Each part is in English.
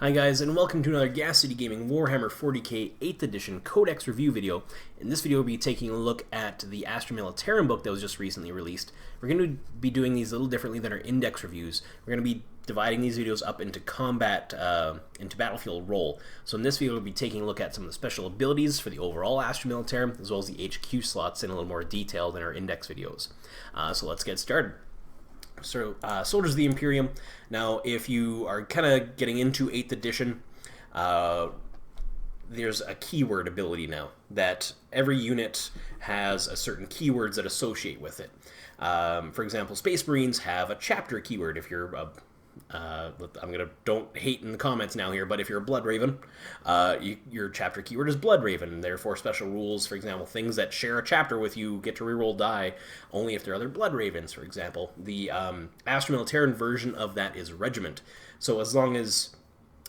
Hi guys, and welcome to another Gas City Gaming Warhammer 40k 8th edition Codex review video. In this video we'll be taking a look at the Astra Militarum book that was just recently released. We're going to be doing these a little differently than our index reviews. We're going to be dividing these videos up into combat, into battlefield role. So in this video we'll be taking a look at some of the special abilities for the overall Astra Militarum, as well as the HQ slots in a little more detail than our index videos. So let's get started. So, Soldiers of the Imperium. Now, if you are kind of getting into 8th edition, there's a keyword ability now, that every unit has a certain keywords that associate with it. For example, Space Marines have a chapter keyword. If you're don't hate in the comments now here, but if you're a Blood Raven, your chapter keyword is Blood Raven, and therefore special rules, for example, things that share a chapter with you get to reroll die only if they're other Blood Ravens, for example. The Astra Militarum version of that is Regiment. So as long as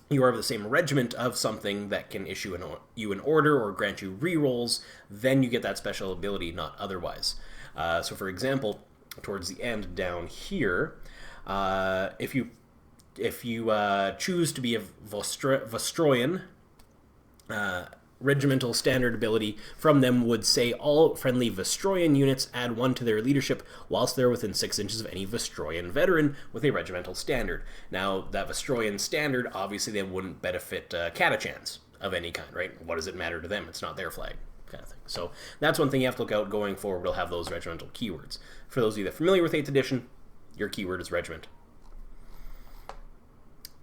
you are of the same regiment of something that can issue you an order or grant you rerolls, then you get that special ability, not otherwise. So for example, towards the end down here, if you choose to be a Vostroyan, regimental standard ability from them would say all friendly Vostroyan units add 1 to their leadership whilst they're within 6 inches of any Vostroyan veteran with a regimental standard. Now, that Vostroyan standard, obviously they wouldn't benefit Catachans of any kind, right? What does it matter to them? It's not their flag, kind of thing. So that's one thing you have to look out going forward. We'll have those regimental keywords. For those of you that are familiar with 8th edition, your keyword is regiment.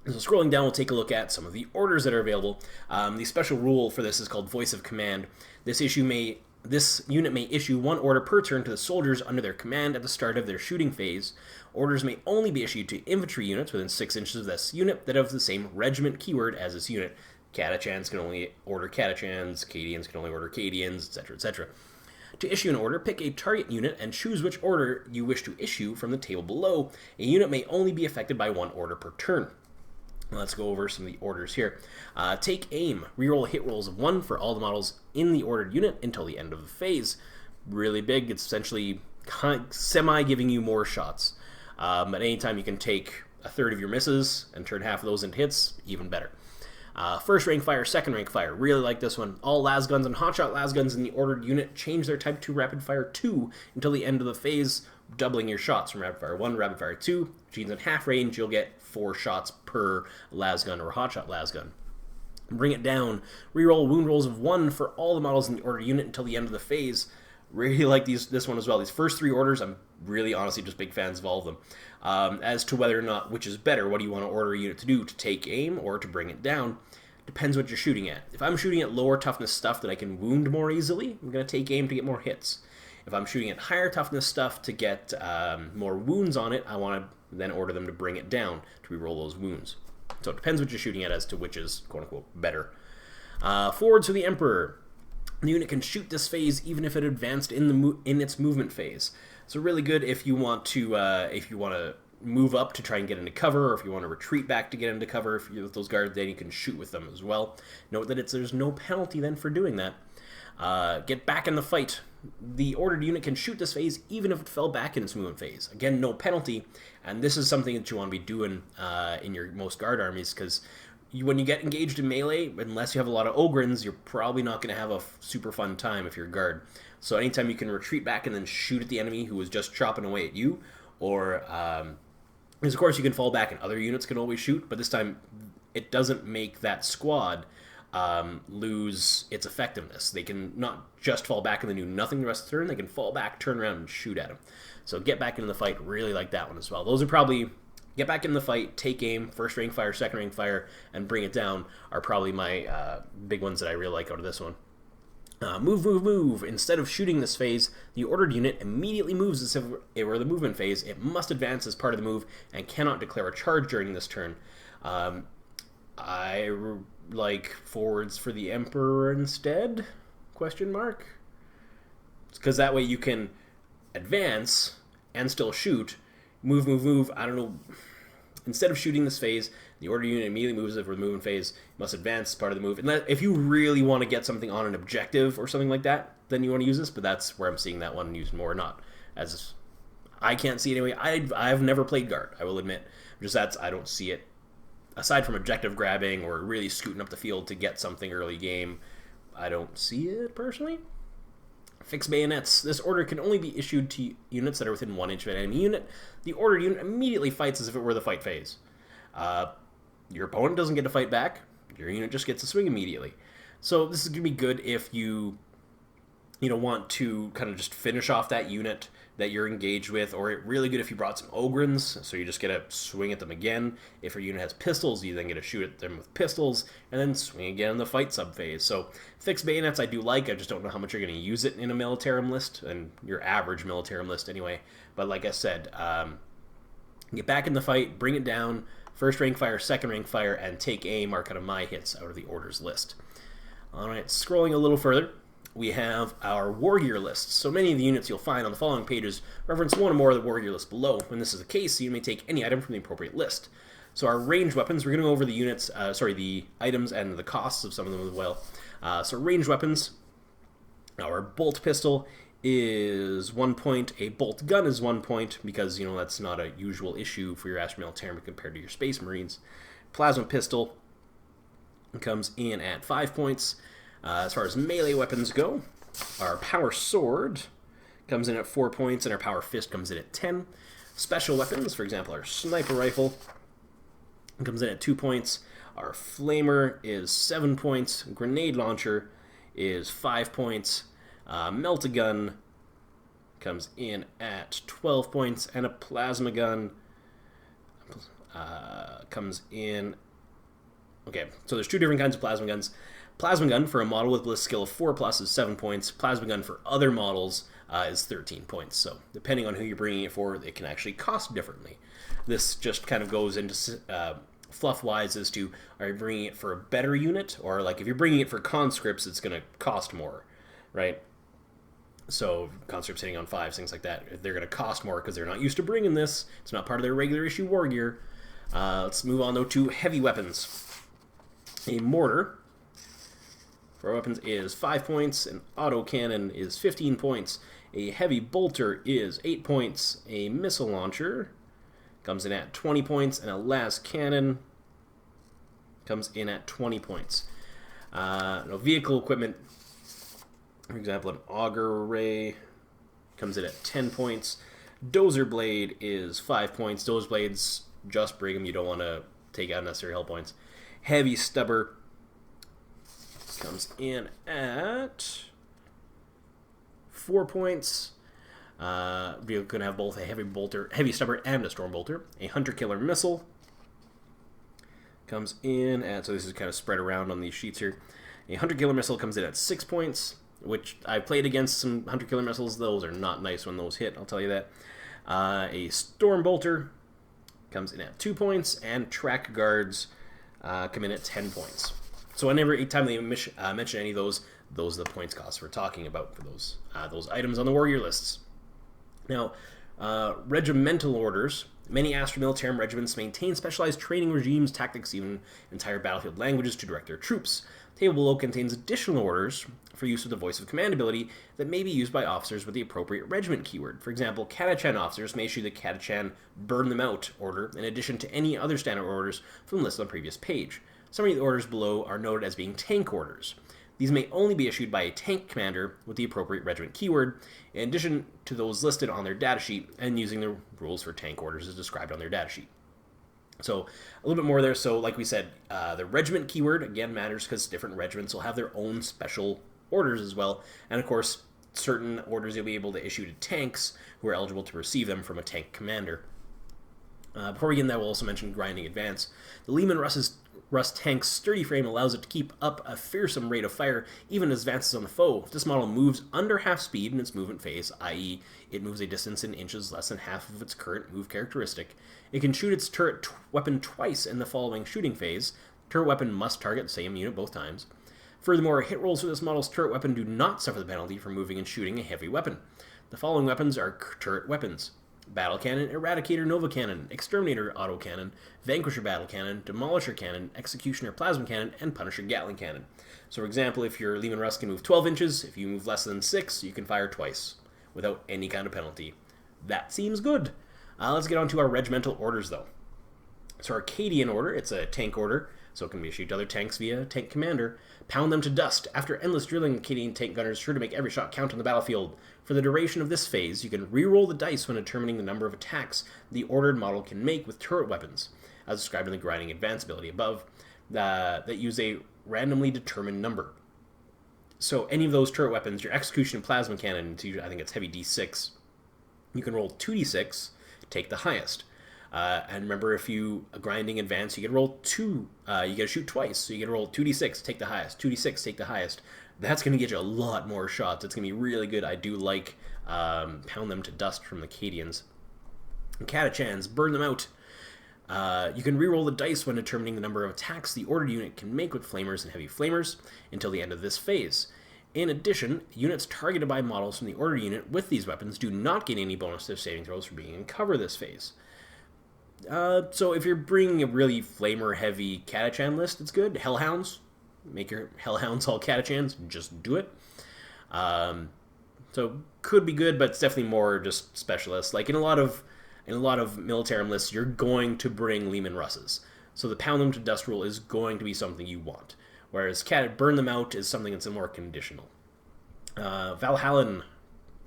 So scrolling down, we'll take a look at some of the orders that are available. The special rule for this is called Voice of Command. This unit may issue 1 order per turn to the soldiers under their command at the start of their shooting phase. Orders may only be issued to infantry units within 6 inches of this unit that have the same regiment keyword as this unit. Catachans can only order Catachans, Cadians can only order Cadians, etc., etc. To issue an order, pick a target unit and choose which order you wish to issue from the table below. A unit may only be affected by 1 order per turn. Let's go over some of the orders here. Take aim. Reroll hit rolls of 1 for all the models in the ordered unit until the end of the phase. Really big. It's essentially semi-giving you more shots. At any time you can take a third of your misses and turn half of those into hits, even better. First rank fire, second rank fire. Really like this one. All lasguns and hotshot lasguns in the ordered unit change their type to rapid fire 2 until the end of the phase, doubling your shots from rapid fire 1 to rapid fire 2, which means in half range you'll get 4 shots per lasgun or hotshot lasgun. Bring it down. Reroll wound rolls of 1 for all the models in the ordered unit until the end of the phase. Really like this one as well. These first 3 orders, I'm really honestly just big fans of all of them. As to whether or not which is better, what do you want to order a unit to do? To take aim or to bring it down? Depends what you're shooting at. If I'm shooting at lower toughness stuff that I can wound more easily, I'm going to take aim to get more hits. If I'm shooting at higher toughness stuff to get more wounds on it, I want to then order them to bring it down to reroll those wounds. So it depends what you're shooting at as to which is quote-unquote better. Forwards for the Emperor. The unit can shoot this phase even if it advanced in its movement phase. So really good if you want to move up to try and get into cover, or if you want to retreat back to get into cover. If you're with those guards, then you can shoot with them as well. Note that there's no penalty then for doing that. Get back in the fight. The ordered unit can shoot this phase even if it fell back in its movement phase. Again, no penalty, and this is something that you want to be doing in your most guard armies, because when you get engaged in melee, unless you have a lot of Ogrins, you're probably not going to have a super fun time if you're a guard. So anytime you can retreat back and then shoot at the enemy who was just chopping away at you, or because of course you can fall back and other units can always shoot, but this time it doesn't make that squad lose its effectiveness. They can not just fall back and then do nothing the rest of the turn, they can fall back, turn around, and shoot at them. So get back into the fight, really like that one as well. Those are probably, get back in the fight, take aim, first rank fire, second rank fire, and bring it down are probably my big ones that I really like out of this one. Move. Instead of shooting this phase, the ordered unit immediately moves as if it were the movement phase. It must advance as part of the move and cannot declare a charge during this turn. I like forwards for the Emperor instead? Question mark? Because that way you can advance and still shoot. Move. I don't know. Instead of shooting this phase, the order unit immediately moves over the movement phase. Must advance part of the move. And if you really want to get something on an objective or something like that, then you want to use this. But that's where I'm seeing that one used more, not as I can't see it anyway. I've never played guard, I will admit. Just I don't see it aside from objective grabbing or really scooting up the field to get something early game, I don't see it personally. Fixed bayonets. This order can only be issued to units that are within 1 inch of an enemy unit. The ordered unit immediately fights as if it were the fight phase. Your opponent doesn't get to fight back. Your unit just gets to swing immediately. So this is going to be good if you want to kind of just finish off that unit that you're engaged with, or really good if you brought some Ogryns, so you just get to swing at them again. If your unit has pistols, you then get to shoot at them with pistols, and then swing again in the fight subphase. So fixed bayonets I do like, I just don't know how much you're going to use it in a Militarum list, and your average Militarum list anyway. But like I said, get back in the fight, bring it down, first rank fire, second rank fire, and take aim are kind of my hits out of the orders list. Alright, scrolling a little further, we have our war gear lists. So many of the units you'll find on the following pages reference one or more of the war gear list below. When this is the case, you may take any item from the appropriate list. So our ranged weapons, we're going to go over the units, the items and the costs of some of them as well. So ranged weapons, our bolt pistol is 1 point, a bolt gun is 1 point, because, that's not a usual issue for your Astra Militarum compared to your Space Marines. Plasma pistol comes in at 5 points. As far as melee weapons go, our power sword comes in at 4 points, and our power fist comes in at 10. Special weapons, for example, our sniper rifle comes in at 2 points. Our flamer is 7 points. Grenade launcher is 5 points. Melt-a-gun comes in at 12 points, and a plasma gun comes in... Okay, so there's two different kinds of plasma guns. Plasma gun for a model with bliss skill of 4+ is 7 points. Plasma gun for other models is 13 points. So depending on who you're bringing it for, it can actually cost differently. This just kind of goes into fluff-wise as to, are you bringing it for a better unit? Or like if you're bringing it for conscripts, it's going to cost more, right? So conscripts hitting on 5s, things like that, they're going to cost more because they're not used to bringing this. It's not part of their regular issue war gear. Let's move on, though, to heavy weapons. A mortar for weapons is 5 points. An autocannon is 15 points. A heavy bolter is 8 points. A missile launcher comes in at 20 points. And a las cannon comes in at 20 points. Vehicle equipment, for example, an auger array comes in at 10 points. Dozer blade is 5 points. Dozer blades, just bring them. You don't want to take out unnecessary hull points. Heavy stubber comes in at 4 points. We're going to have both a heavy stubber, and a storm bolter. A hunter killer missile comes in at, so this is kind of spread around on these sheets here. A hunter killer missile comes in at 6 points, which I played against some hunter killer missiles. Those are not nice when those hit, I'll tell you that. A storm bolter comes in at 2 points, and track guards come in at 10 points. So whenever time they mention any of those are the points costs we're talking about for those items on the warrior lists. Now, regimental orders. Many Astra Militarum regiments maintain specialized training regimes, tactics, even entire battlefield languages to direct their troops. The table below contains additional orders for use of the voice of command ability that may be used by officers with the appropriate regiment keyword. For example, Catachan officers may issue the Catachan Burn Them Out order in addition to any other standard orders from the list on the previous page. Some of the orders below are noted as being tank orders. These may only be issued by a tank commander with the appropriate regiment keyword, in addition to those listed on their datasheet and using the rules for tank orders as described on their datasheet. So a little bit more there. So like we said, the regiment keyword, again, matters because different regiments will have their own special orders as well. And of course, certain orders you'll be able to issue to tanks who are eligible to receive them from a tank commander. Before we get in that, we'll also mention grinding advance. The Lehman Russ tank's sturdy frame allows it to keep up a fearsome rate of fire even as advances on the foe. If this model moves under half speed in its movement phase, i.e. it moves a distance in inches less than half of its current move characteristic, it can shoot its turret weapon twice in the following shooting phase. Turret weapon must target the same unit both times. Furthermore, hit rolls for this model's turret weapon do not suffer the penalty for moving and shooting a heavy weapon. The following weapons are turret weapons: Battle Cannon, Eradicator Nova Cannon, Exterminator Autocannon, Vanquisher Battle Cannon, Demolisher Cannon, Executioner Plasma Cannon, and Punisher Gatling Cannon. So for example, if your Lehman Russ can move 12 inches, if you move less than 6, you can fire twice without any kind of penalty. That seems good. Let's get on to our regimental orders, though. So Arcadian Order, it's a tank order, so it can be issued to other tanks via tank commander. Pound them to dust. After endless drilling, Arcadian tank gunners sure to make every shot count on the battlefield. For the duration of this phase, you can re-roll the dice when determining the number of attacks the ordered model can make with turret weapons, as described in the grinding advance ability above, that use a randomly determined number. So any of those turret weapons, your execution and plasma cannon, I think it's heavy d6, you can roll 2d6, take the highest. And remember, if you grinding advance, you get to roll you get to shoot twice. So you get to roll 2d6, take the highest. 2d6, take the highest. That's going to get you a lot more shots. It's going to be really good. I do like pound them to dust from the Cadians. Catachans, burn them out. You can reroll the dice when determining the number of attacks the ordered unit can make with flamers and heavy flamers until the end of this phase. In addition, units targeted by models from the ordered unit with these weapons do not gain any bonus to their saving throws for being in cover this phase. So if you're bringing a really flamer-heavy Catachan list, it's good. Hellhounds, make your Hellhounds all Catachans, just do it. So could be good, but it's definitely more just specialists. Like in a lot of Militarum lists, you're going to bring Leman Russes. So the pound them to dust rule is going to be something you want. Whereas burn them out is something that's more conditional. Valhallan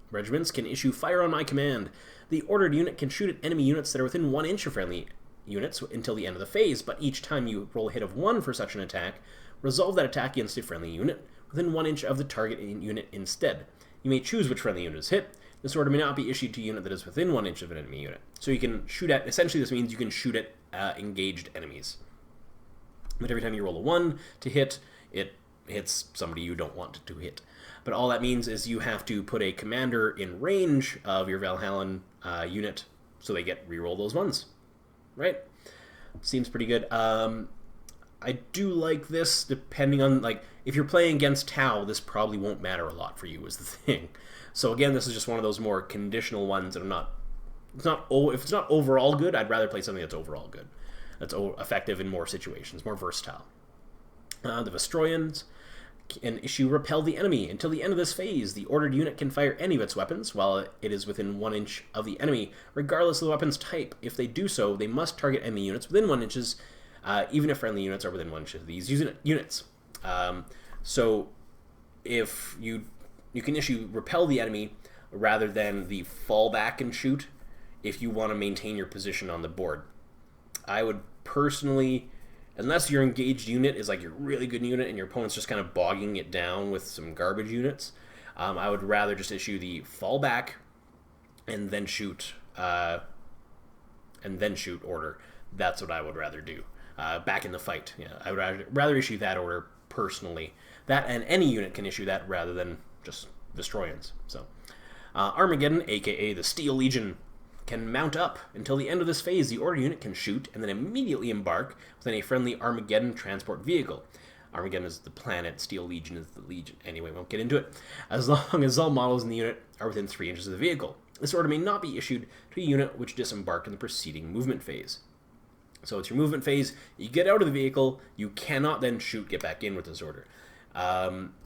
regiments can issue fire on my command. The ordered unit can shoot at enemy units that are within 1 inch of friendly units until the end of the phase, but each time you roll a hit of 1 for such an attack, resolve that attack against a friendly unit within 1 inch of the target unit instead. You may choose which friendly unit is hit. This order may not be issued to a unit that is within 1 inch of an enemy unit. So you can shoot at, essentially this means you can shoot at engaged enemies. But every time you roll a 1 to hit, it hits somebody you don't want to hit. But all that means is you have to put a commander in range of your Valhallan unit so they get reroll those 1s. Right? Seems pretty good. I do like this depending on, like, if you're playing against Tau, this probably won't matter a lot for you is the thing. So again, this is just one of those more conditional ones that if it's not overall good, I'd rather play something that's overall good. That's effective in more situations, more versatile. The Vestroyans can issue Repel the Enemy. Until the end of this phase, the ordered unit can fire any of its weapons while it is within 1 inch of the enemy, regardless of the weapon's type. If they do so, they must target enemy units within 1 inch, even if friendly units are within 1 inch of these units. So if you can issue Repel the Enemy rather than the fall back and shoot if you want to maintain your position on the board. I would personally, unless your engaged unit is like your really good unit and your opponent's just kind of bogging it down with some garbage units, I would rather just issue the fall back and then shoot order. That's what I would rather do. Back in the fight. Yeah, I would rather issue that order personally. That, and any unit can issue that rather than just Destroyans. So, Armageddon, aka the Steel Legion, can mount up. Until the end of this phase, the order unit can shoot and then immediately embark within a friendly Armageddon transport vehicle. Armageddon is the planet, Steel Legion is the Legion. Anyway, won't get into it. As long as all models in the unit are within 3 inches of the vehicle. This order may not be issued to a unit which disembarked in the preceding movement phase. So it's your movement phase, you get out of the vehicle, you cannot then get back in with this order.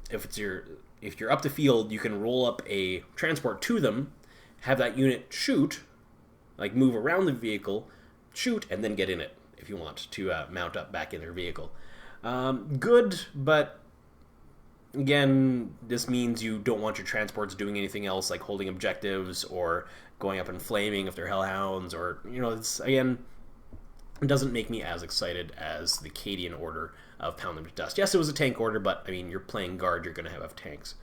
If you're up the field, you can roll up a transport to them, have that unit shoot, like move around the vehicle, shoot, and then get in it if you want to mount up back in their vehicle. Good, but again, this means you don't want your transports doing anything else like holding objectives or going up and flaming if they're hellhounds, or, it's, again, it doesn't make me as excited as the Cadian order of Pound Them to Dust. Yes, it was a tank order, but, you're playing guard, you're going to have tanks.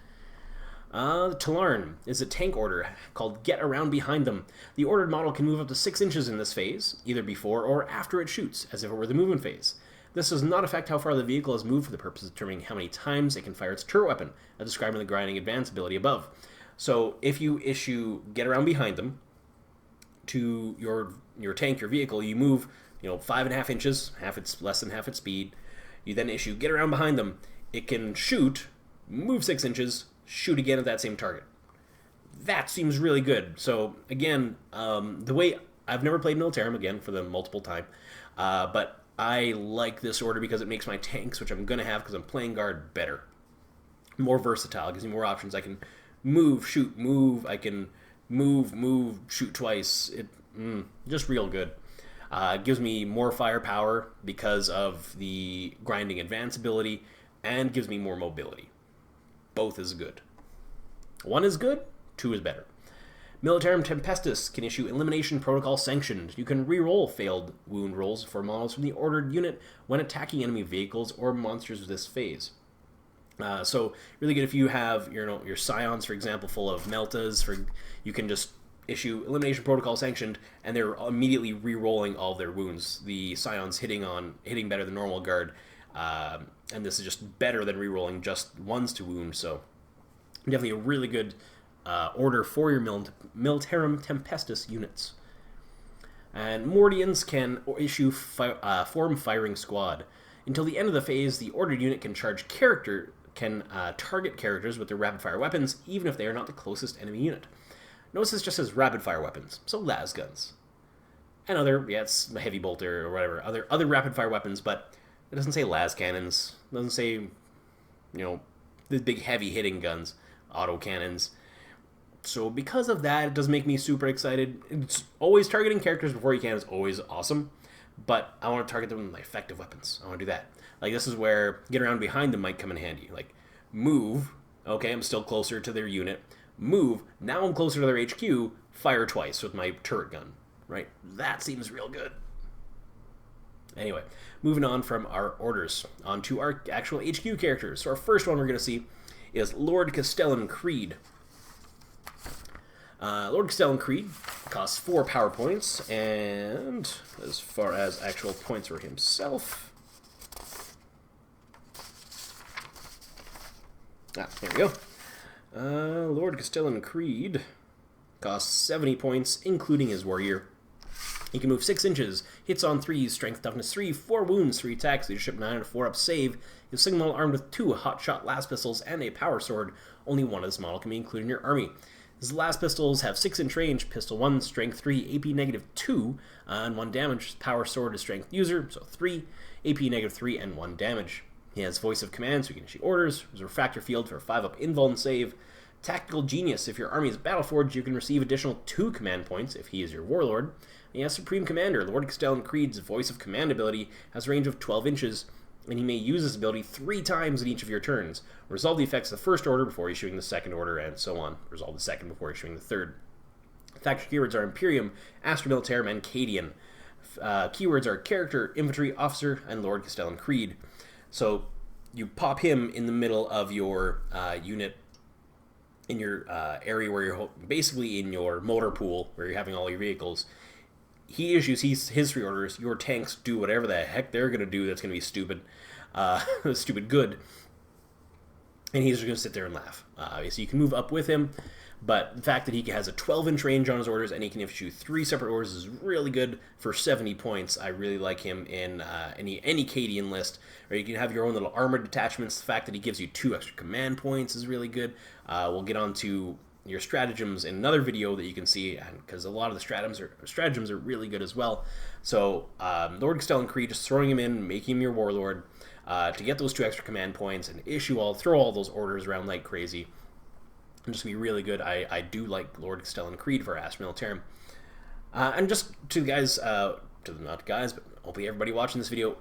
Talarn is a tank order called Get Around Behind Them. The ordered model can move up to 6 inches in this phase, either before or after it shoots, as if it were the movement phase. This does not affect how far the vehicle has moved for the purpose of determining how many times it can fire its turret weapon, as described in the grinding advance ability above. So if you issue Get Around Behind Them to your tank, your vehicle, you move 5.5 inches, less than half its speed. You then issue Get Around Behind Them. It can shoot, move 6 inches, shoot again at that same target. That seems really good. So again, the way I've never played Militarum, again for the multiple time, but I like this order because it makes my tanks, which I'm going to have because I'm playing guard, better. More versatile, gives me more options. I can move, shoot, move. I can move, shoot twice. Just real good. Gives me more firepower because of the grinding advance ability, and gives me more mobility. Both is good. 1 is good, 2 is better. Militarum Tempestus can issue Elimination Protocol sanctioned. You can reroll failed wound rolls for models from the ordered unit when attacking enemy vehicles or monsters this phase. So really good if you have your Scions, for example, full of Meltas. You can just issue Elimination Protocol sanctioned, and they're immediately re-rolling all of their wounds. The Scions hitting better than normal guard, and this is just better than re-rolling just ones to wound. So definitely a really good order for your Militarum Tempestus units. And Mordians can issue Form Firing Squad. Until the end of the phase, the ordered unit can target characters with their rapid-fire weapons, even if they are not the closest enemy unit. Notice this just says rapid-fire weapons, so las guns. And it's a heavy bolter or whatever, other rapid-fire weapons, but it doesn't say las cannons. It doesn't say, the big heavy-hitting guns, auto cannons. So because of that, it does make me super excited. It's always targeting characters before you can is always awesome, but I want to target them with my effective weapons. I want to do that. Like, this is where get around behind them might come in handy. Like, move. Okay, I'm still closer to their unit. Move. Now I'm closer to their HQ. Fire twice with my turret gun. Right? That seems real good. Anyway, moving on from our orders onto our actual HQ characters. So our first one we're going to see is Lordcastellan Creed. Lordcastellan Creed costs 4 power points, and as far as actual points for himself... there we go. Lordcastellan Creed costs 70 points, including his warrior. He can move 6 inches, hits on 3s, strength, toughness 3, 4 wounds, 3 attacks, leadership 9, and a 4-up save. His signal armed with 2 hotshot las pistols and a power sword. Only one of this model can be included in your army. His las pistols have 6-inch range, pistol 1, strength 3, AP negative 2, and 1 damage. His power sword is strength user, so 3, AP negative 3, and 1 damage. He has voice of command, so he can issue orders. There's a refractor field for a 5-up invuln save. Tactical genius, if your army is battleforged, you can receive additional 2 command points if he is your warlord. And he has Supreme Commander. Lordcastellan Creed's voice of command ability has a range of 12 inches, and he may use this ability 3 times in each of your turns. Resolve the effects of the first order before issuing the second order, and so on. Resolve the second before issuing the third. Factor keywords are Imperium, Astra Militarum, and Cadian. Keywords are Character, Infantry, Officer, and Lordcastellan Creed. So you pop him in the middle of your unit, in your area where you're basically in your motor pool, where you're having all your vehicles. He issues his 3 orders. Your tanks do whatever the heck they're going to do that's going to be stupid. Stupid good. And he's just going to sit there and laugh. So you can move up with him, but the fact that he has a 12-inch range on his orders and he can issue 3 separate orders is really good for 70 points. I really like him in any Cadian list. Or you can have your own little armored detachments. The fact that he gives you 2 extra command points is really good. We'll get on to your stratagems in another video that you can see, because a lot of the stratagems are really good as well. So Lordcastellan Creed, just throwing him in, making him your warlord to get those 2 extra command points and throw all those orders around like crazy. And just be really good. I do like Lordcastellan Creed for Astra Militarum. And just to the guys, not guys, but hopefully everybody watching this video,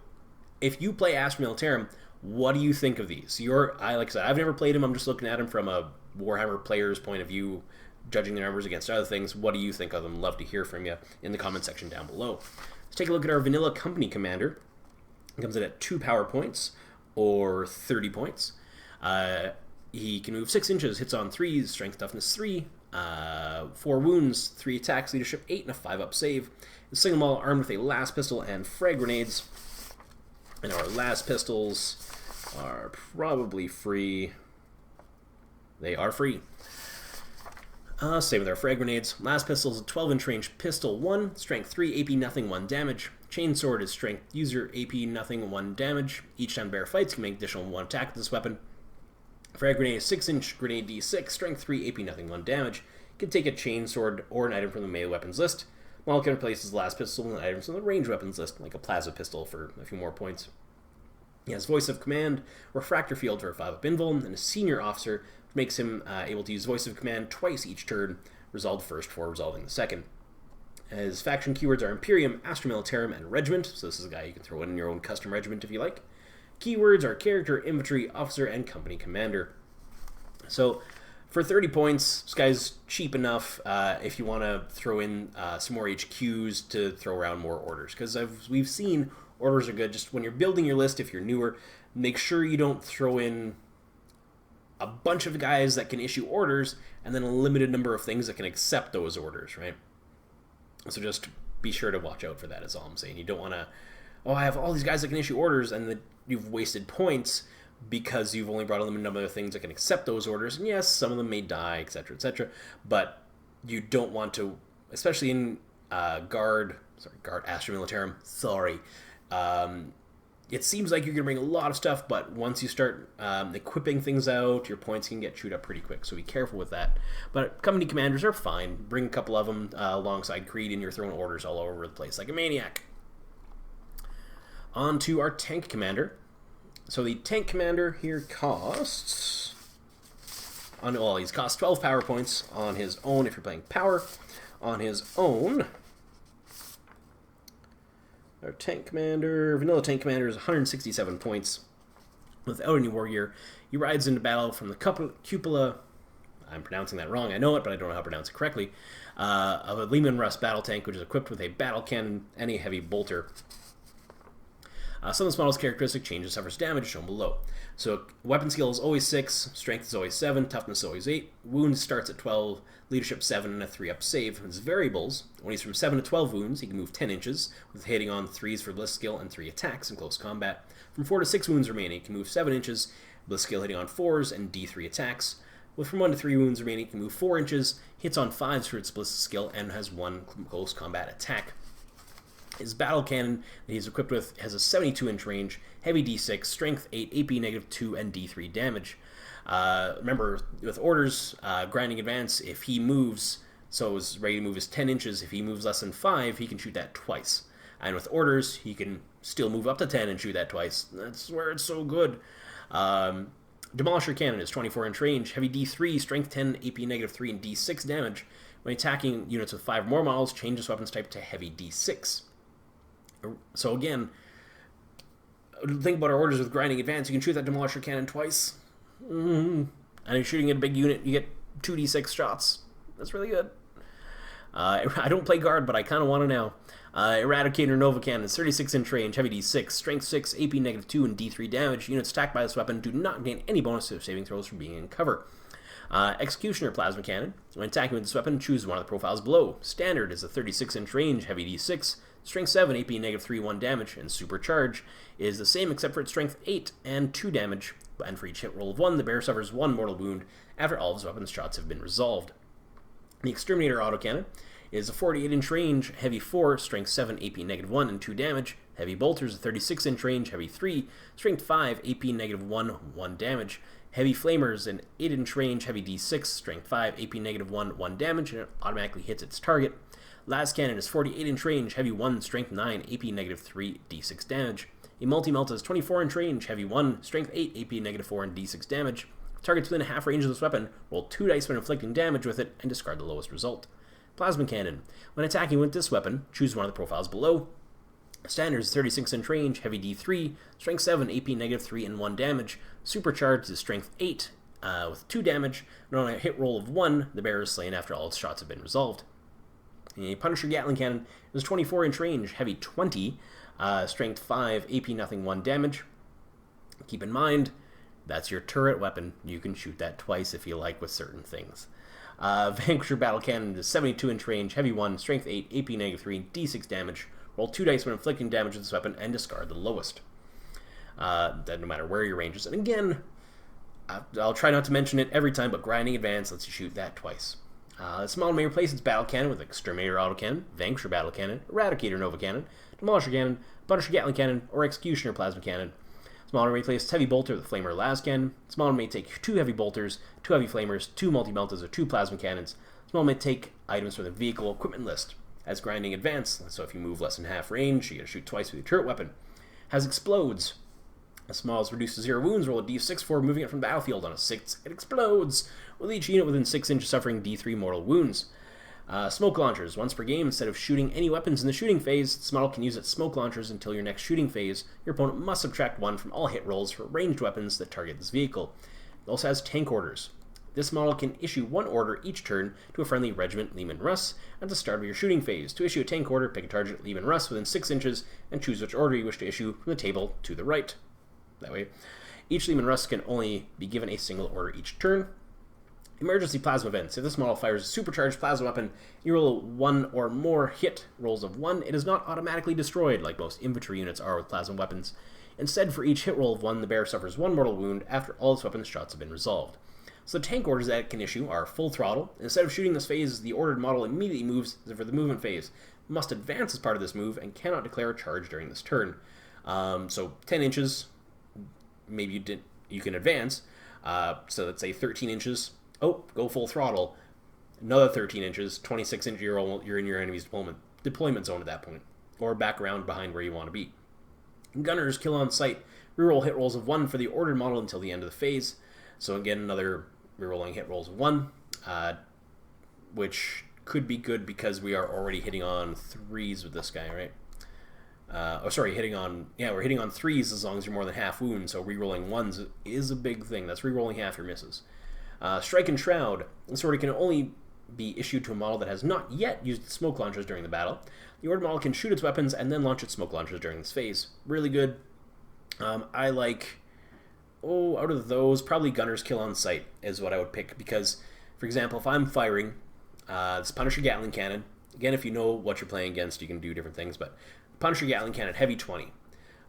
if you play Astra Militarum, what do you think of these? Like I said, I've never played him. I'm just looking at him from a Warhammer player's point of view, judging their numbers against other things. What do you think of them? Love to hear from you in the comment section down below. Let's take a look at our vanilla company commander. It comes in at 2 power points or 30 points. He can move 6 inches, hits on 3s, strength, toughness 3, 4 wounds, 3 attacks, leadership 8, and a 5-up save. His single model armed with a las pistol and frag grenades. And our las pistols are probably free. They are free. Same with our frag grenades. Las pistols, 12-inch range pistol 1, strength 3, AP nothing, 1 damage. Chainsword is strength user, AP nothing, 1 damage. Each time bear fights, can make additional 1 attack with this weapon. Frag grenade is 6-inch grenade D6, strength 3, AP nothing, 1 damage. Can take a chainsword or an item from the melee weapons list. Model can replace his las pistol and items from the range weapons list, like a plasma pistol for a few more points. He has voice of command, refractor field for a 5-up invuln, and a senior officer, which makes him able to use voice of command twice each turn, resolved first before resolving the second. His faction keywords are Imperium, Astra Militarum, and Regiment, so this is a guy you can throw in your own custom regiment if you like. Keywords are Character, Infantry, Officer, and Company Commander. So, for 30 points, this guy's cheap enough if you want to throw in some more HQs to throw around more orders. Because we've seen orders are good. Just when you're building your list, if you're newer, make sure you don't throw in a bunch of guys that can issue orders and then a limited number of things that can accept those orders, right? So just be sure to watch out for that is all I'm saying. You don't want to, oh, I have all these guys that can issue orders, and then you've wasted points because you've only brought a limited number of things that can accept those orders. And yes, some of them may die, etc., but you don't want to, especially in Guard Astra Militarum, it seems like you're going to bring a lot of stuff, but once you start equipping things out, your points can get chewed up pretty quick, so be careful with that. But company commanders are fine. Bring a couple of them alongside Creed, and you're throwing orders all over the place like a maniac. On to our tank commander. So the tank commander here costs... he costs 12 power points on his own if you're playing power. On his own... Our tank commander, vanilla tank commander, is 167 points. Without any war gear, he rides into battle from the cupola. I'm pronouncing that wrong, I know it, but I don't know how to pronounce it correctly. Of a Lehman Russ battle tank, which is equipped with a battle cannon and a heavy bolter. Some of this model's characteristic changes suffers damage shown below. So weapon skill is always 6, strength is always 7, toughness is always 8, wounds starts at 12, leadership 7, and a 3-up save. His variables, when he's from 7 to 12 wounds, he can move 10 inches, with hitting on 3s for bliss skill and 3 attacks in close combat. From 4 to 6 wounds remaining, he can move 7 inches, bliss skill hitting on 4s and D3 attacks. With from 1 to 3 wounds remaining, he can move 4 inches, hits on 5s for its bliss skill, and has 1 close combat attack. His battle cannon that he's equipped with has a 72-inch range, heavy D6, strength 8, AP -2, and D3 damage. Remember, with orders, grinding advance, if he moves, so his ready to move is 10 inches, if he moves less than 5, he can shoot that twice. And with orders, he can still move up to 10 and shoot that twice. That's where it's so good. Demolisher cannon is 24-inch range, heavy D3, strength 10, AP -3, and D6 damage. When attacking units with 5 or more models, change this weapon's type to heavy D6. So again, think about our orders with grinding advance. You can shoot that demolisher cannon twice. And you're shooting at a big unit, you get 2d6 shots. That's really good. I don't play guard, but I kind of want to now. Eradicator Nova Cannon is 36-inch range, heavy D6, strength 6, AP -2, and D3 damage. Units attacked by this weapon do not gain any bonus to saving throws for being in cover. Executioner Plasma Cannon. When attacking with this weapon, choose one of the profiles below. Standard is a 36-inch range, heavy D6, strength 7, AP -3, 1 damage, and Supercharge is the same except for its strength 8 and 2 damage, and for each hit roll of 1, the bearer suffers 1 mortal wound after all of his weapon's shots have been resolved. The Exterminator Autocannon is a 48-inch range, heavy 4, strength 7, AP -1, and 2 damage. Heavy Bolters, a 36-inch range, heavy 3, strength 5, AP -1, 1 damage. Heavy Flamers, an 8-inch range, heavy D6, strength 5, AP -1, 1 damage, and it automatically hits its target. Las Cannon is 48-inch range, heavy 1, strength 9, AP -3, D6 damage. A Multi-Melt is 24-inch range, heavy 1, strength 8, AP -4, and D6 damage. Targets within a half range of this weapon, roll 2 dice when inflicting damage with it, and discard the lowest result. Plasma Cannon. When attacking with this weapon, choose one of the profiles below. Standard is 36-inch range, heavy D3, strength 7, AP -3, and 1 damage. Supercharged is strength 8, with 2 damage, and on a hit roll of 1, the bearer is slain after all its shots have been resolved. A Punisher Gatling Cannon is 24-inch range, heavy 20, strength 5, AP 1 damage. Keep in mind, that's your turret weapon. You can shoot that twice if you like with certain things. Vanquisher Battle Cannon is 72-inch range, heavy 1, strength 8, AP -3, D6 damage. Roll 2 dice when inflicting damage with this weapon and discard the lowest. That no matter where your range is. And again, I'll try not to mention it every time, but grinding advance lets you shoot that twice. This model may replace its battle cannon with Exterminator Autocannon, Vanquisher Battle Cannon, Eradicator Nova Cannon, Demolisher Cannon, Punisher Gatling Cannon, or Executioner Plasma Cannon. This model may replace its Heavy Bolter with Flamer Las Cannon. This model may take 2 Heavy Bolters, 2 Heavy Flamers, 2 Multi-Meltas, or 2 Plasma Cannons. This model may take items from the vehicle equipment list. Has grinding advance, so if you move less than half range, you gotta shoot twice with your turret weapon. Has explodes. This model is reduced to 0 wounds, roll a d6 for moving it from the battlefield. On a 6, it explodes, with each unit within 6 inches suffering d3 mortal wounds. Smoke launchers. Once per game, instead of shooting any weapons in the shooting phase, this model can use its smoke launchers until your next shooting phase. Your opponent must subtract 1 from all hit rolls for ranged weapons that target this vehicle. It also has tank orders. This model can issue 1 order each turn to a friendly regiment, Leman Russ, at the start of your shooting phase. To issue a tank order, pick a target, Leman Russ, within 6 inches, and choose which order you wish to issue from the table to the right. That way, each Leman Russ can only be given a single order each turn. Emergency plasma events. If this model fires a supercharged plasma weapon, you roll 1 or more hit rolls of 1. It is not automatically destroyed, like most infantry units are with plasma weapons. Instead, for each hit roll of 1, the bearer suffers 1 mortal wound after all its weapons shots have been resolved. So the tank orders that it can issue are full throttle. Instead of shooting this phase, the ordered model immediately moves for the movement phase. It must advance as part of this move and cannot declare a charge during this turn. So 10 inches, maybe you can advance. So let's say 13 inches. Oh, go full throttle. Another 13 inches, 26 inches, you're in your enemy's deployment zone at that point. Or back around behind where you want to be. Gunners kill on sight. Reroll hit rolls of 1 for the ordered model until the end of the phase. So again, another rerolling hit rolls of 1, which could be good because we are already hitting on 3s with this guy, right? We're hitting on 3s as long as you're more than half wound, so rerolling 1s is a big thing. That's rerolling half your misses. Strike and Shroud. This order can only be issued to a model that has not yet used its smoke launchers during the battle. The ordered model can shoot its weapons and then launch its smoke launchers during this phase. Really good. I like... out of those, probably Gunner's Kill on Sight is what I would pick, because, for example, if I'm firing this Punisher Gatling Cannon, again, if you know what you're playing against, you can do different things, but Punisher Gatling Cannon, heavy 20.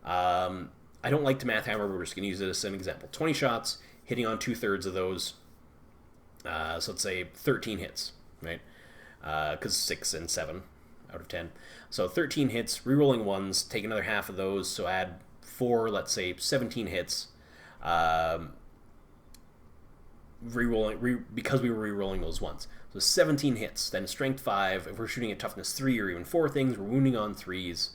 I don't like the Math Hammer, but we're just going to use it as an example. 20 shots, hitting on 2/3 of those, so let's say 13 hits, right? Because 6 and 7 out of 10. So 13 hits, rerolling 1s, take another half of those, so add 4, let's say 17 hits. Because we were re-rolling those ones. So 17 hits, then strength 5. If we're shooting at toughness 3 or even 4 things, we're wounding on 3s,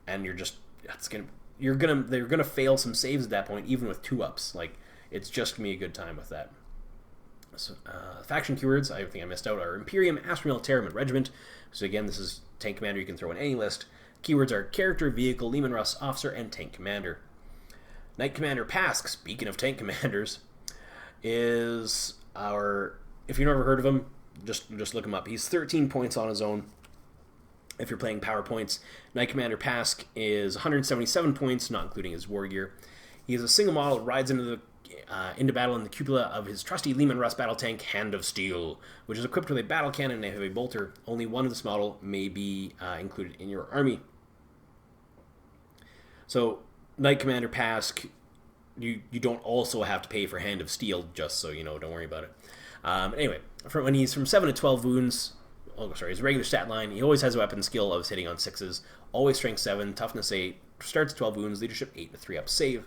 and they're gonna fail some saves at that point, even with 2-ups. Like, it's just gonna be a good time with that. So, faction keywords, I think I missed out, are Imperium, Astra Militarum, and Regiment. So again, this is tank commander you can throw in any list. Keywords are character, vehicle, Leman Russ, officer, and tank commander. Knight Commander Pask, speaking of tank commanders, is our... If you've never heard of him, just look him up. He's 13 points on his own. If you're playing power points, Knight Commander Pask is 177 points, not including his war gear. He is a single model that rides into battle in the cupola of his trusty Leman Russ battle tank, Hand of Steel, which is equipped with a battle cannon and a heavy bolter. Only one of this model may be included in your army. So, Knight Commander Pask, you don't also have to pay for Hand of Steel, just so you know, don't worry about it. Anyway, when he's from 7 to 12 wounds, his regular stat line, he always has a weapon skill of hitting on 6s, always strength 7, toughness 8, starts at 12 wounds, leadership 8, and a 3-up save.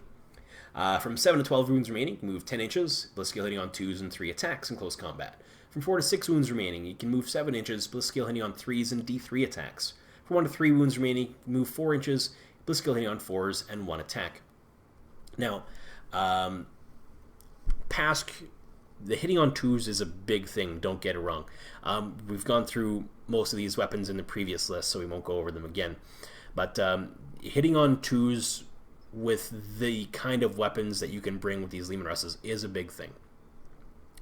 From 7 to 12 wounds remaining, you can move 10 inches, bliss skill hitting on 2s and 3 attacks in close combat. From 4 to 6 wounds remaining, you can move 7 inches, bliss skill hitting on 3s and D3 attacks. From 1 to 3 wounds remaining, you can move 4 inches, bliss skill hitting on 4s and 1 attack. Now, Pask, the hitting on 2s is a big thing, don't get it wrong. We've gone through most of these weapons in the previous list, so we won't go over them again. But hitting on 2s with the kind of weapons that you can bring with these Leman Russes is a big thing.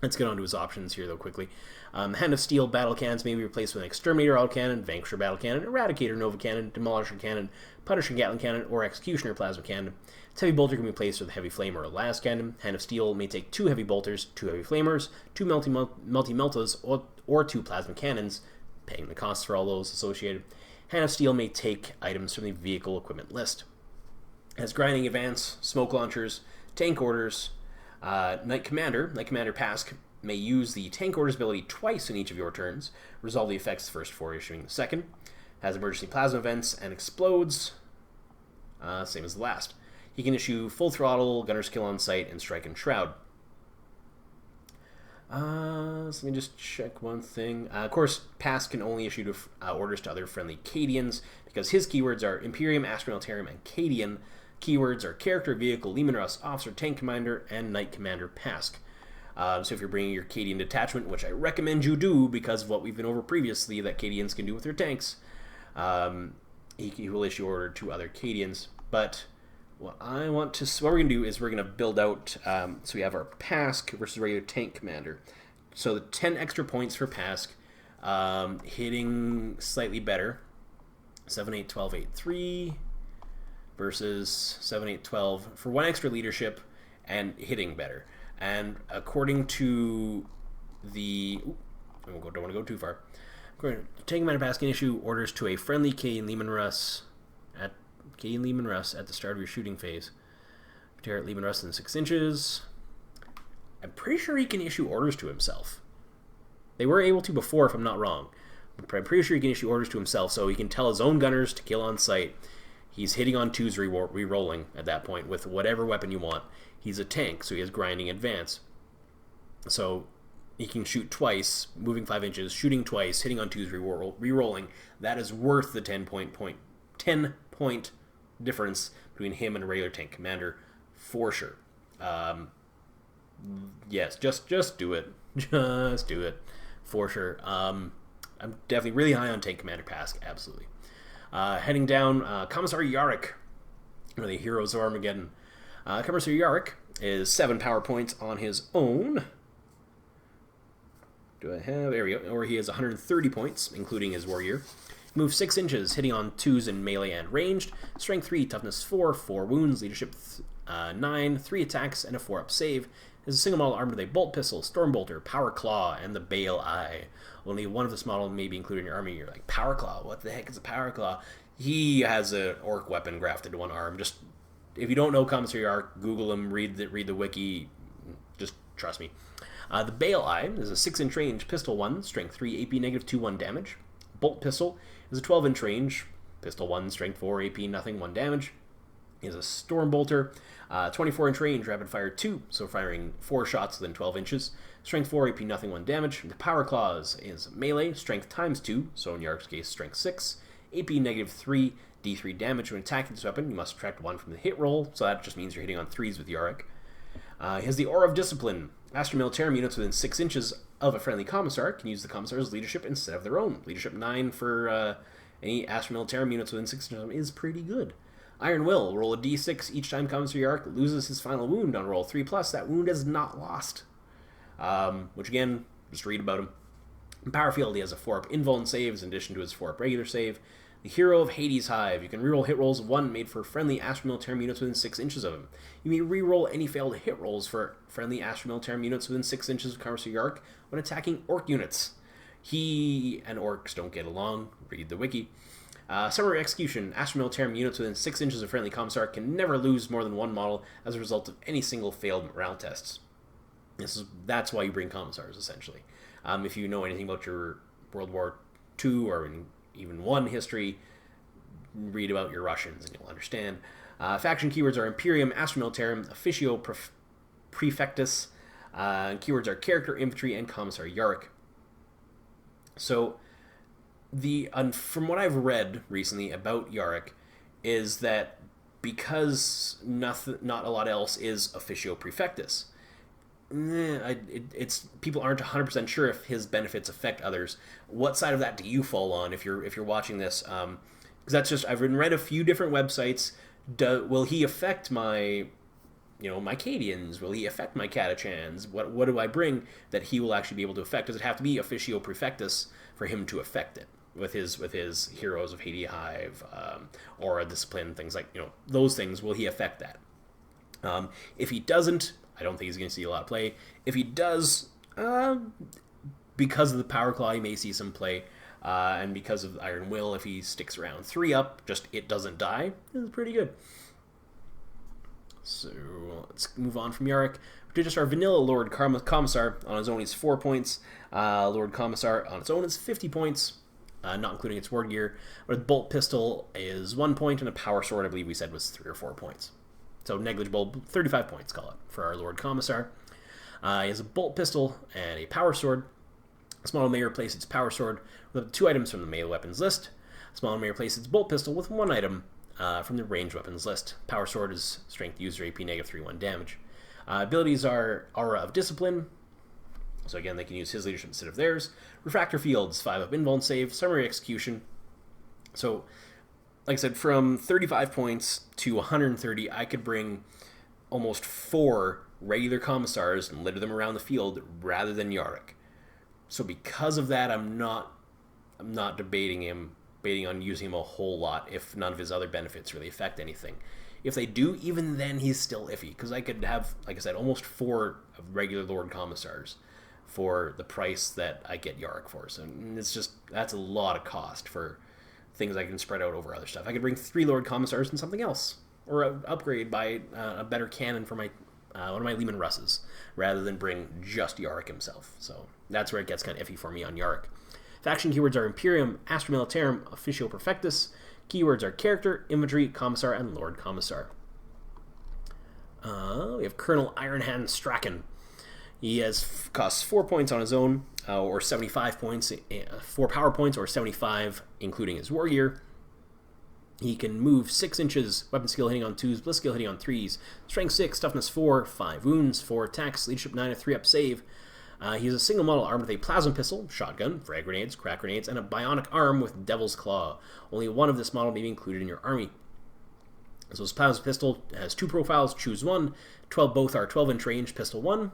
Let's get on to his options here, though, quickly. Hand of Steel battle cannons may be replaced with an Exterminator autocannon, Vanquisher battle cannon, Eradicator Nova cannon, Demolisher cannon, Punisher Gatling cannon, or Executioner plasma cannon. Its heavy bolter can be replaced with a heavy flamer or las cannon. Hand of Steel may take 2 heavy bolters, 2 heavy flamers, 2 multi-meltas, or 2 plasma cannons, paying the costs for all those associated. Hand of Steel may take items from the vehicle equipment list. It has grinding advance, smoke launchers, tank orders. Knight Commander Pask may use the tank orders ability twice in each of your turns, resolve the effects first before issuing the second, has emergency plasma events, and explodes, same as the last. He can issue full throttle, gunner's kill on sight, and strike and shroud. So let me just check one thing. Of course, Pask can only issue orders to other friendly Cadians, because his keywords are Imperium, Astra Militarum, and Cadian. Keywords are character, vehicle, Leman Russ, officer, tank commander, and Knight Commander Pask. So if you're bringing your Cadian detachment, which I recommend you do because of what we've been over previously that Cadians can do with their tanks, he will issue order to other Cadians. But what we're going to do is we're going to build out, so we have our Pask versus regular tank commander. So the 10 extra points for Pask, hitting slightly better. 7, 8, 12, 8, 3 versus 7, 8, 12 for 1 extra leadership and hitting better. And according to the... don't want to go too far. Tank commander Pask can issue orders to a friendly Cadian Leman Russ at the start of your shooting phase. Tear at Leman Russ in 6 inches. I'm pretty sure he can issue orders to himself. They were able to before, if I'm not wrong. But I'm pretty sure he can issue orders to himself, so he can tell his own gunners to kill on sight. He's hitting on 2s re-rolling at that point with whatever weapon you want. He's a tank, so he has grinding advance. So he can shoot twice, moving 5 inches, shooting twice, hitting on 2s re-rolling. That is worth the 10-point difference between him and a regular tank commander, for sure. Yes, just do it. Just do it, for sure. I'm definitely really high on tank commander Pask, absolutely. Heading down, Commissar Yarrick, one of the heroes of Armageddon. Commissar Yarrick is 7 power points on his own. Do I have? There we go. Or he has 130 points, including his warrior. Moves 6 inches, hitting on 2s in melee and ranged. Strength 3, toughness 4, 4 wounds, leadership 9, 3 attacks, and a 4-up save. Is a single model armed with a bolt pistol, storm bolter, power claw, and the bale eye. Only one of this model may be included in your army. You're like, power claw? What the heck is a power claw? He has an orc weapon grafted to one arm. Just, if you don't know Commissar Yarrick, Google him, read the wiki. Just trust me. The bale eye is a 6-inch range pistol 1, strength 3, AP -2, 1 damage. Bolt pistol is a 12-inch range pistol 1, strength 4, AP nothing, 1 damage. He has a storm bolter, 24-inch range, rapid fire 2, so firing 4 shots within 12 inches. Strength 4, AP nothing, 1 damage. The power claws is melee, strength times 2, so in Yarrick's case, strength 6, AP -3, D3 damage. When attacking this weapon, you must subtract 1 from the hit roll, so that just means you're hitting on 3s with Yarrick. He has the Aura of Discipline. Astra Militarum units within 6 inches of a friendly commissar can use the commissar's leadership instead of their own. Leadership 9 for any Astra Militarum units within 6 inches of them is pretty good. Iron Will, roll a d6 each time Commissar Yarrick loses his final wound on roll 3+. That wound is not lost. Which again, just read about him. In Power Field, he has a 4-up invuln saves in addition to his 4-up regular save. The Hero of Hades Hive. You can reroll hit rolls 1 made for friendly Astra Militarum units within 6 inches of him. You may reroll any failed hit rolls for friendly Astra Militarum units within 6 inches of Commissar Yarrick when attacking orc units. He and orcs don't get along. Read the wiki. Summary Execution. Astra Militarum units within 6 inches of friendly commissar can never lose more than 1 model as a result of any single failed morale tests. That's why you bring commissars, essentially. If you know anything about your World War II or even I history, read about your Russians and you'll understand. Faction keywords are Imperium, Astra Militarum, Officio Prefectus. Keywords are Character, Infantry, and Commissar Yarrick. So, from what I've read recently about Yarrick, is that because not a lot else is Officio Prefectus, people aren't 100% sure if his benefits affect others. What side of that do you fall on if you're watching this? Because that's just, I've read a few different websites. Will he affect my Cadians? Will he affect my Catachans? What do I bring that he will actually be able to affect? Does it have to be Officio Prefectus for him to affect it with his Heroes of Hades Hive, or a discipline, things like those things? Will he affect that? If he doesn't, I don't think he's going to see a lot of play. If he does, because of the Power Claw, he may see some play. And because of Iron Will, if he sticks around 3 up, just it doesn't die, is pretty good. So let's move on from Yarrick to just our vanilla Lord Commissar. On his own, he's 4 points. Lord Commissar on its own is 50 points, not including its ward gear. But Bolt Pistol is 1 point, and a Power Sword, I believe we said, was 3 or 4 points. So negligible, 35 points, call it, for our Lord Commissar. He has a Bolt Pistol and a Power Sword. A small may replace its Power Sword with 2 items from the melee weapons list. A small may replace its Bolt Pistol with 1 item from the ranged weapons list. Power Sword is strength user AP -3, 1 damage. Abilities are Aura of Discipline, So again, they can use his leadership instead of theirs. Refractor Fields, 5-up invuln save, summary execution. So, like I said, from 35 points to 130, I could bring almost 4 regular commissars and litter them around the field rather than Yarick. So because of that, I'm not debating on using him a whole lot if none of his other benefits really affect anything. If they do, even then he's still iffy, because I could have, like I said, almost 4 regular Lord Commissars for the price that I get Yarick for. So that's a lot of cost for things I can spread out over other stuff. I could bring 3 Lord Commissars and something else, or upgrade by a better cannon for my one of my Leman Russes, rather than bring just Yarick himself. So that's where it gets kind of iffy for me on Yarick. Faction keywords are Imperium, Astra Militarum, Officio Perfectus. Keywords are Character, Infantry, Commissar, and Lord Commissar. We have Colonel Ironhand Strachan. He costs 4 points on his own, or 75 points, 4 power points, or 75 including his war gear. He can move 6 inches, weapon skill hitting on 2s, bliss skill hitting on 3s, strength 6, toughness 4, 5 wounds, 4 attacks, leadership 9, a 3-up save. He's a single model armed with a plasma pistol, shotgun, frag grenades, crack grenades, and a bionic arm with Devil's Claw. Only one of this model may be included in your army. So his plasma pistol has 2 profiles, choose one. Both are 12-inch range, pistol 1.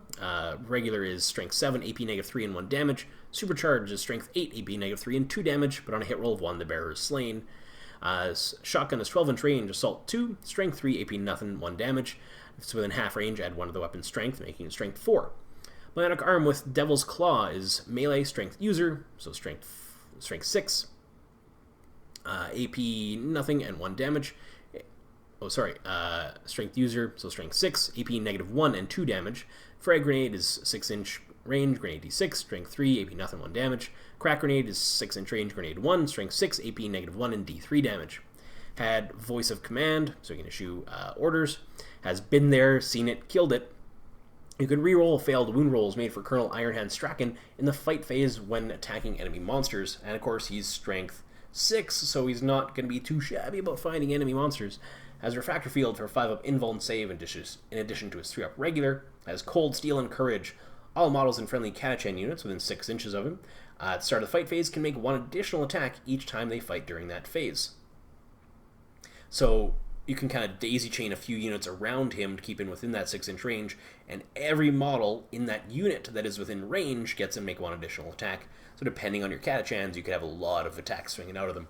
Regular is strength 7, AP -3 and 1 damage. Supercharged is strength 8, AP -3 and 2 damage, but on a hit roll of 1, the bearer is slain. Shotgun is 12-inch range, assault 2, strength 3, AP nothing, 1 damage. If it's within half range, add 1 to the weapon's strength, making it strength 4. Bionic arm with Devil's Claw is melee strength user, so strength 6, AP nothing and 1 damage. Strength user, so strength 6, AP -1 and 2 damage. Frag grenade is 6-inch range, grenade d6, strength 3, AP nothing, 1 damage. Crack grenade is 6-inch range, grenade 1, strength 6, AP -1 and d3 damage. Had voice of command, so you can issue orders. Has been there, seen it, killed it. You can reroll failed wound rolls made for Colonel Ironhand Strachan in the fight phase when attacking enemy monsters. And of course, he's strength 6, so he's not going to be too shabby about fighting enemy monsters. Has Refractor Field for 5-up invuln save in addition to his 3-up regular. Has Cold Steel and Courage. All models and friendly Catachan units within 6 inches of him at the start of the fight phase can make 1 additional attack each time they fight during that phase. So you can kind of daisy chain a few units around him to keep him within that 6-inch range, and every model in that unit that is within range gets him to make 1 additional attack. So depending on your Catachans, you could have a lot of attacks swinging out of them.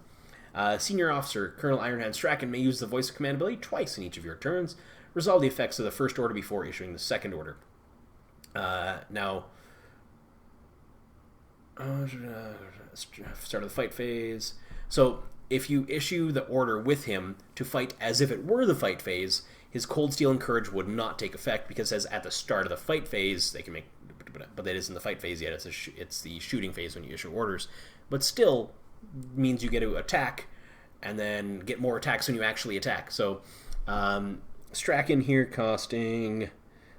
Senior Officer Colonel Ironhand Strachan may use the Voice of Command ability twice in each of your turns. Resolve the effects of the first order before issuing the second order. Start of the fight phase. So if you issue the order with him to fight as if it were the fight phase, his Cold Steel and Courage would not take effect, because as at the start of the fight phase, they can make, but that isn't the fight phase yet, it's the shooting phase when you issue orders. But still means you get to attack, and then get more attacks when you actually attack. So Strachan here costing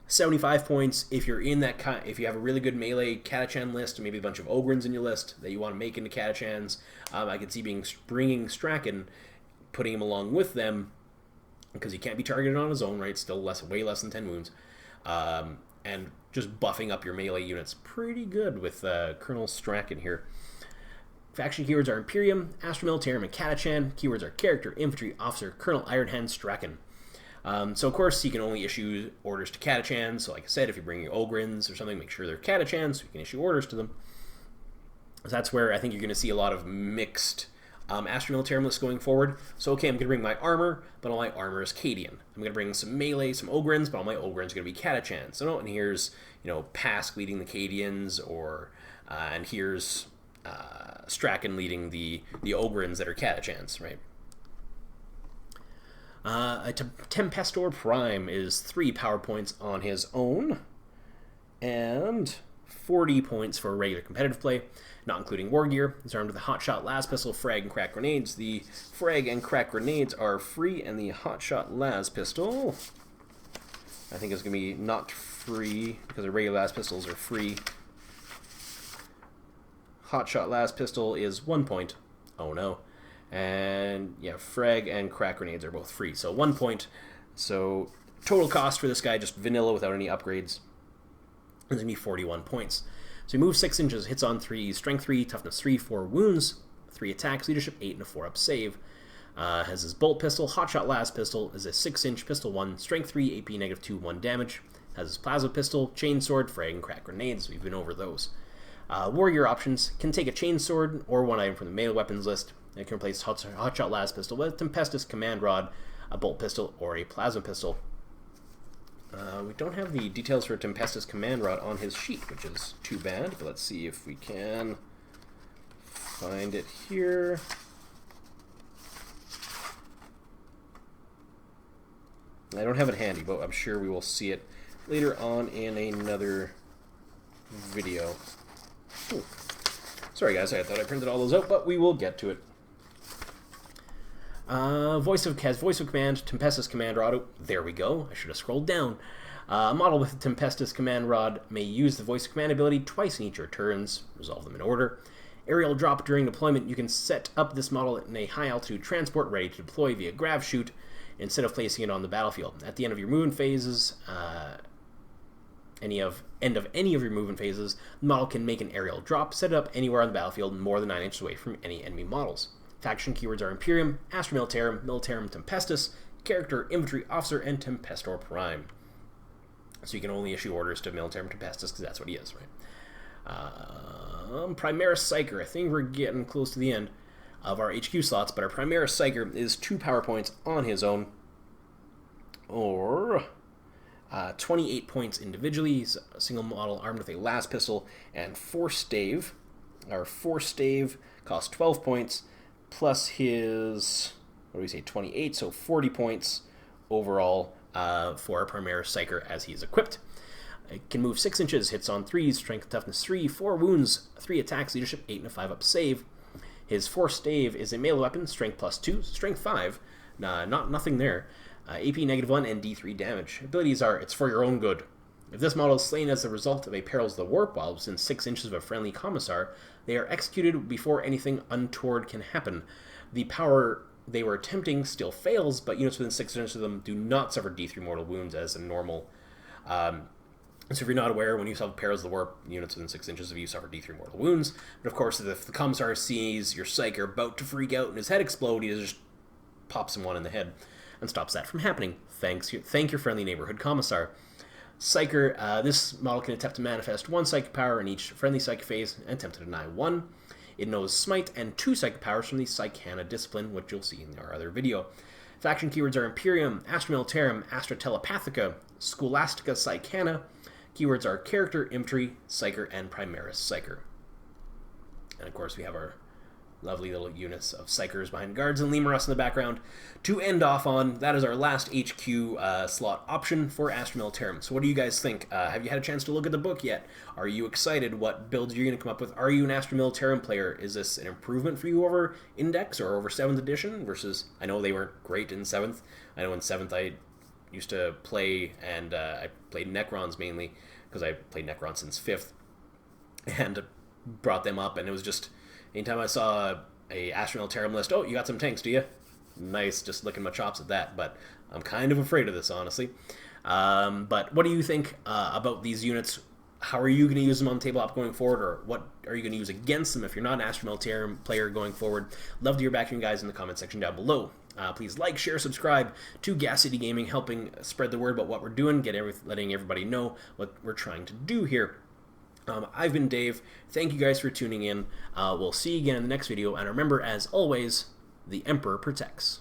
75 points. If you're in that, if you have a really good melee Catachan list, and maybe a bunch of Ogrins in your list that you want to make into Catachans, I could see bringing Strachan, putting him along with them, because he can't be targeted on his own, right? Still way less than 10 wounds, and just buffing up your melee units pretty good with Colonel Strachan here. Faction keywords are Imperium, Astra Militarum, and Catachan. Keywords are Character, Infantry, Officer, Colonel Ironhand Strachan. So, of course, you can only issue orders to Catachans. So, like I said, if you bring your Ogrins or something, make sure they're Catachans so you can issue orders to them. So that's where I think you're going to see a lot of mixed Astra Militarum lists going forward. So, okay, I'm going to bring my armor, but all my armor is Cadian. I'm going to bring some melee, some Ogrins, but all my Ogrins are going to be Catachans. So, and here's, Pask leading the Cadians, and here's Strachan leading the Ogrins that are Catachans, right? Tempestor Prime is 3 power points on his own, and 40 points for regular competitive play, not including war gear. He's armed with a Hotshot Las Pistol, Frag, and Crack Grenades. The Frag and Crack Grenades are free, and the Hotshot Las Pistol, I think, is going to be not free, because the regular Las Pistols are free. Hotshot Las Pistol is 1 point. Oh no. And yeah, Frag and Crack Grenades are both free, so 1 point. So total cost for this guy, just vanilla without any upgrades, is going to be 41 points. So he moves 6 inches, hits on 3, strength 3, toughness 3, 4 wounds, 3 attacks, leadership 8, and a 4-up save. Has his bolt pistol, hotshot las pistol, is a 6-inch pistol 1, strength 3, AP -2, 1 damage. Has his plasma pistol, chainsword, frag, and crack grenades. We've been over those. Warrior options can take a chainsword or one item from the melee weapons list. It can replace hotshot las pistol with Tempestus command rod, a bolt pistol, or a plasma pistol. We don't have the details for Tempestus command rod on his sheet, which is too bad, but let's see if we can find it here. I don't have it handy, but I'm sure we will see it later on in another video. Ooh. Sorry guys, I thought I printed all those out, but we will get to it. Voice of Command, Tempestus Command Rod. Oh, there we go. I should have scrolled down. A model with Tempestus Command Rod may use the Voice of Command ability twice in each of your turns. Resolve them in order. Aerial drop during deployment. You can set up this model in a high-altitude transport ready to deploy via grav chute instead of placing it on the battlefield. At the end of your movement phases, end of any of your movement phases, the model can make an aerial drop, set it up anywhere on the battlefield more than 9 inches away from any enemy models. Faction keywords are Imperium, Astra Militarum, Militarum Tempestus, Character, Infantry Officer, and Tempestor Prime. So you can only issue orders to Militarum Tempestus because that's what he is, right? Primaris Seikar. I think we're getting close to the end of our HQ slots, but our Primaris Seikar is 2 power points on his own, or 28 points individually. He's a single model armed with a las pistol and force stave. Our force stave costs 12 points, plus his, 28, so 40 points overall for our Primaris Seikar as he's equipped. It can move 6 inches, hits on 3, strength, toughness 3, 4 wounds, 3 attacks, leadership 8, and a 5-up save. His force stave is a melee weapon, strength +2, strength 5, nothing there. AP -1 and D3 damage. Abilities are, it's for your own good. If this model is slain as a result of a Perils of the Warp while within 6 inches of a friendly commissar, they are executed before anything untoward can happen. The power they were attempting still fails, but units within 6 inches of them do not suffer D3 mortal wounds as a normal. So if you're not aware, when you have Perils of the Warp, units within 6 inches of you suffer D3 mortal wounds. But of course, if the commissar sees your Seikar about to freak out and his head explode, he just pops him one in the head and stops that from happening. Thank your friendly neighborhood commissar. Seikar, this model can attempt to manifest 1 psychic power in each friendly psychic phase and attempt to deny 1. It knows Smite and 2 psychic powers from the Psychana discipline, which you'll see in our other video. Faction keywords are Imperium, Astra Militarum, Astra Telepathica, Scholastica Psychana. Keywords are Character, Infantry, Seikar, and Primaris Seikar. And of course we have our lovely little units of Seikars behind guards and Lemurus in the background to end off on. That is our last HQ slot option for Astra Militarum. So what do you guys think? Have you had a chance to look at the book yet? Are you excited? What builds you're going to come up with? Are you an Astra Militarum player? Is this an improvement for you over Index or over 7th edition versus, I know they weren't great in 7th. I know in 7th I used to play, and I played Necrons mainly because I played Necrons since 5th and brought them up, and it was just, anytime I saw a Astra Militarum list, oh, you got some tanks, do you? Nice, just licking my chops at that, but I'm kind of afraid of this, honestly. But what do you think about these units? How are you going to use them on the tabletop going forward, or what are you going to use against them if you're not an Astra Militarum player going forward? Love to hear back from you guys in the comment section down below. Please like, share, subscribe to Gas City Gaming, helping spread the word about what we're doing, letting everybody know what we're trying to do here. I've been Dave. Thank you guys for tuning in. We'll see you again in the next video, and remember, as always, the Emperor protects.